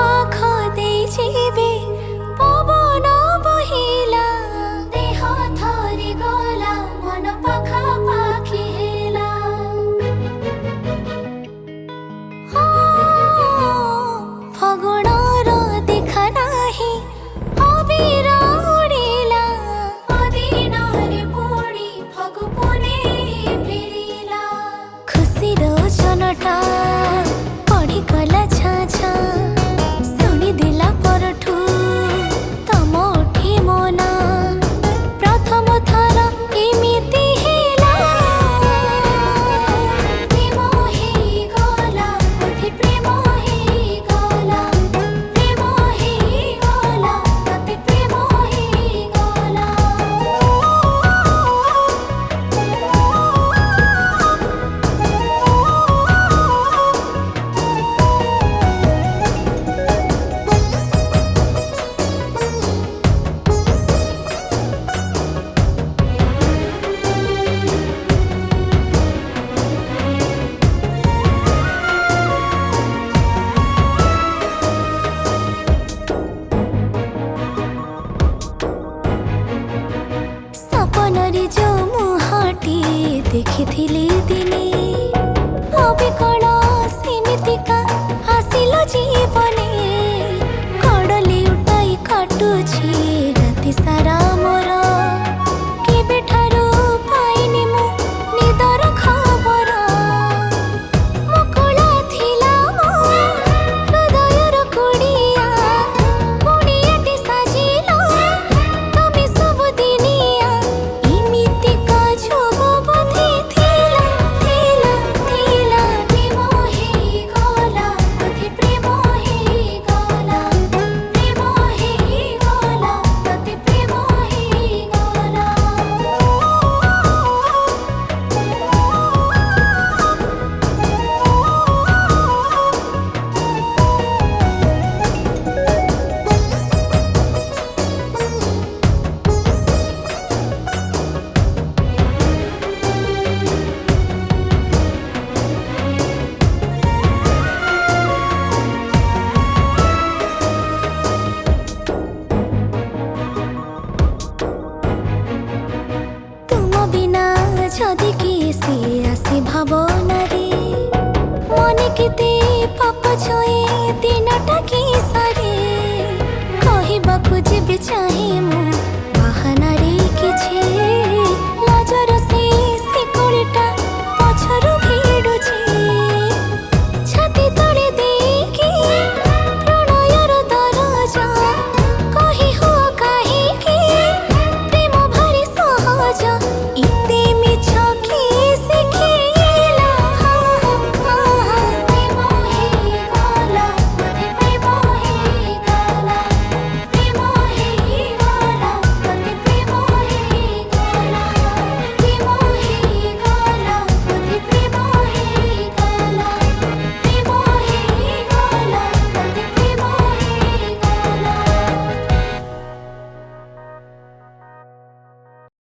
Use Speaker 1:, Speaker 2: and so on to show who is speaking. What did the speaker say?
Speaker 1: पाख दे जीवे पवन बहिला देह थरी गला मन पाखा पाखी हेला फगुणर देखा नाही अबीर उड़िला अदिनरे पुणी फगु पुने फेरिला खुशीर जनटा पढ़ी गला छाछा शुणी दिला परठू तम उठी मोना प्रथम थर एमिति हेला प्रेम हेई गला बुद्धि प्रेम हेई गला प्रेम हेई गला तते प्रेम हेई गला सपनरे जो मुहाटी देखिथिली दिने अबिकल सेमितिका आसिल जीवने कडली उठाई काटुछि राति सारा मोर केबेठारु पाइनि मु निदर खबर मुकुला थिला मो हृदयर कुड़िया कुड़ियाटी साजिला तमे सब दिनिया इमितिका जोग बुद्धि थिला थिला थिला प्रेम हेई गला बुद्धि प्रेम हेई गला प्रेम हेई गला तते प्रेम हेई गला तुम बिना जदि किसी आसी भावना रे मन केते पाप छुए दिनटा की सारे कहबाकू जेबे चाहे मु बहाना रे किछे